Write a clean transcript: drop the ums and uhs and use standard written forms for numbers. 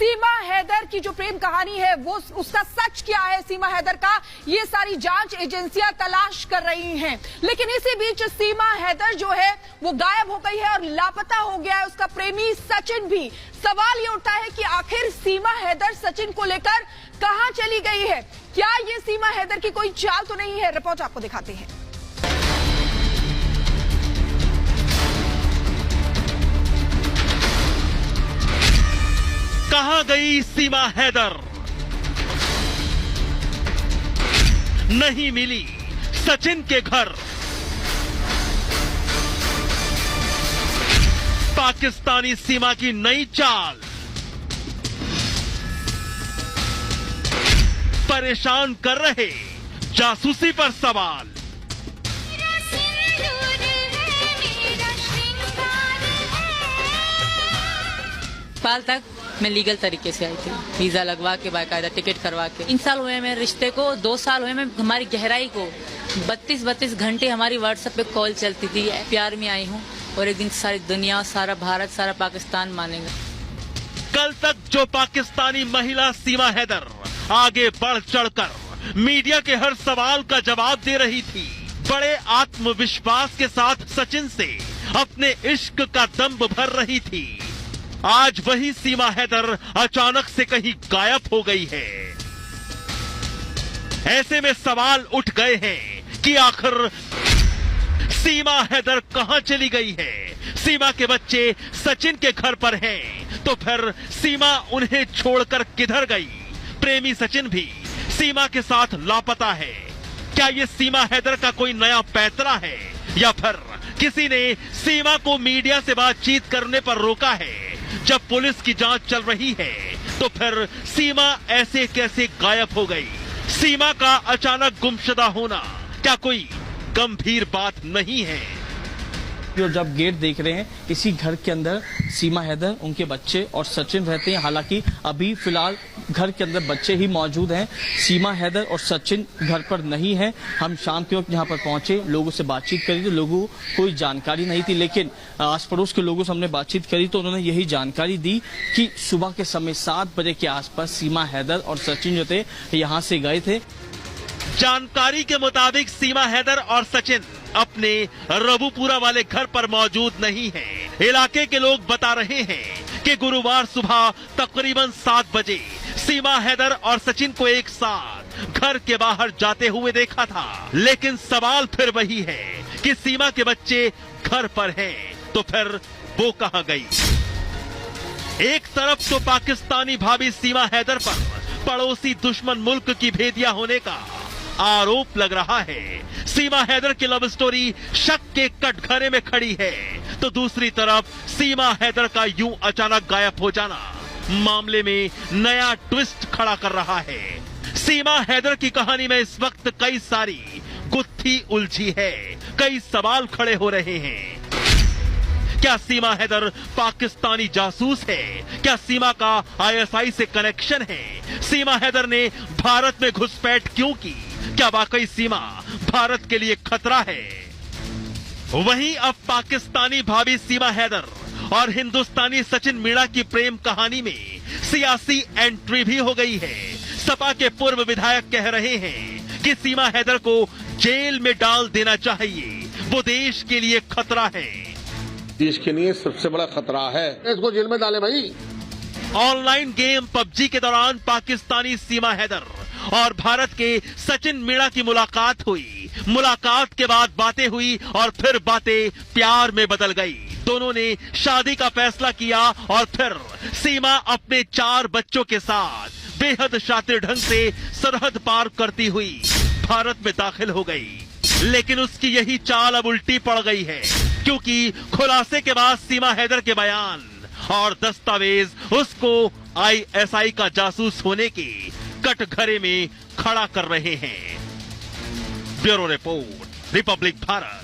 सीमा हैदर की जो प्रेम कहानी है वो उसका सच क्या है, सीमा हैदर का, ये सारी जांच एजेंसियां तलाश कर रही हैं। लेकिन इसी बीच सीमा हैदर जो है वो गायब हो गई है और लापता हो गया है उसका प्रेमी सचिन भी। सवाल ये उठता है कि आखिर सीमा हैदर सचिन को लेकर कहां चली गई है? क्या ये सीमा हैदर की कोई चाल तो नहीं है? रिपोर्ट आपको दिखाते हैं। कहां गई सीमा हैदर? नहीं मिली सचिन के घर। पाकिस्तानी सीमा की नई चाल, परेशान कर रहे जासूसी पर सवाल। नेपाल तक मैं लीगल तरीके से आई थी, वीजा लगवा के, बाकायदा टिकट करवा के। 3 साल हुए मेरे रिश्ते को, 2 साल हुए मैं हमारी गहराई को। 32 घंटे हमारी व्हाट्सएप पे कॉल चलती थी। प्यार में आई हूँ और एक दिन सारी दुनिया, सारा भारत, सारा पाकिस्तान मानेगा। कल तक जो पाकिस्तानी महिला सीमा हैदर आगे बढ़ चढ़कर मीडिया के हर सवाल का जवाब दे रही थी, बड़े आत्मविश्वास के साथ सचिन से अपने इश्क का दम भर रही थी, आज वही सीमा हैदर अचानक से कहीं गायब हो गई है। ऐसे में सवाल उठ गए हैं कि आखिर सीमा हैदर कहां चली गई है? सीमा के बच्चे सचिन के घर पर हैं, तो फिर सीमा उन्हें छोड़कर किधर गई? प्रेमी सचिन भी सीमा के साथ लापता है। क्या ये सीमा हैदर का कोई नया पैतरा है या फिर किसी ने सीमा को मीडिया से बातचीत करने पर रोका है? जब पुलिस की जांच चल रही है तो फिर सीमा ऐसे कैसे गायब हो गई? सीमा का अचानक गुमशुदा होना क्या कोई गंभीर बात नहीं है? जो जब गेट देख रहे हैं, इसी घर के अंदर सीमा हैदर, उनके बच्चे और सचिन रहते हैं। हालांकि अभी फिलहाल घर के अंदर बच्चे ही मौजूद हैं, सीमा हैदर और सचिन घर पर नहीं है। हम शाम के वक्त यहाँ पर पहुंचे, लोगों से बातचीत करी तो लोगों को कोई जानकारी नहीं थी, लेकिन आस पड़ोस के लोगों से हमने बातचीत करी तो उन्होंने यही जानकारी दी कि सुबह के समय 7 बजे के आसपास सीमा हैदर और सचिन जो थे यहाँ से गए थे। जानकारी के मुताबिक सीमा हैदर और सचिन अपने रबुपुरा वाले घर पर मौजूद नहीं हैं। इलाके के लोग बता रहे हैं कि गुरुवार सुबह तकरीबन 7 बजे सीमा हैदर और सचिन को एक साथ घर के बाहर जाते हुए देखा था। लेकिन सवाल फिर वही है कि सीमा के बच्चे घर पर हैं, तो फिर वो कहां गई? एक तरफ तो पाकिस्तानी भाभी सीमा हैदर पर पड़ोसी दुश्मन मुल्क की भेदिया होने का आरोप लग रहा है। सीमा हैदर की लव स्टोरी शक के कटघरे में खड़ी है, तो दूसरी तरफ सीमा हैदर का यूं अचानक गायब हो जाना मामले में नया ट्विस्ट खड़ा कर रहा है। सीमा हैदर की कहानी में इस वक्त कई सारी गुत्थी उलझी है, कई सवाल खड़े हो रहे हैं। क्या सीमा हैदर पाकिस्तानी जासूस है? क्या सीमा का आईएसआई से कनेक्शन है? सीमा हैदर ने भारत में घुसपैठ क्यों की? क्या वाकई सीमा भारत के लिए खतरा है? वहीं अब पाकिस्तानी भाभी सीमा हैदर और हिंदुस्तानी सचिन मीणा की प्रेम कहानी में सियासी एंट्री भी हो गई है। सपा के पूर्व विधायक कह रहे हैं कि सीमा हैदर को जेल में डाल देना चाहिए, वो देश के लिए खतरा है। देश के लिए सबसे बड़ा खतरा है, इसको जेल में डाले भाई। ऑनलाइन गेम पबजी के दौरान पाकिस्तानी सीमा हैदर और भारत के सचिन मीणा की मुलाकात हुई। मुलाकात के बाद बातें हुई और फिर बातें प्यार में बदल गई। दोनों ने शादी का फैसला किया और फिर सीमा अपने 4 बच्चों के साथ बेहद शातिर ढंग से सरहद पार करती हुई भारत में दाखिल हो गई। लेकिन उसकी यही चाल अब उल्टी पड़ गई है, क्योंकि खुलासे के बाद सीमा हैदर के बयान और दस्तावेज उसको आईएसआई का जासूस होने के कटघरे में खड़ा कर रहे हैं। Bureau report, Republic Bharat.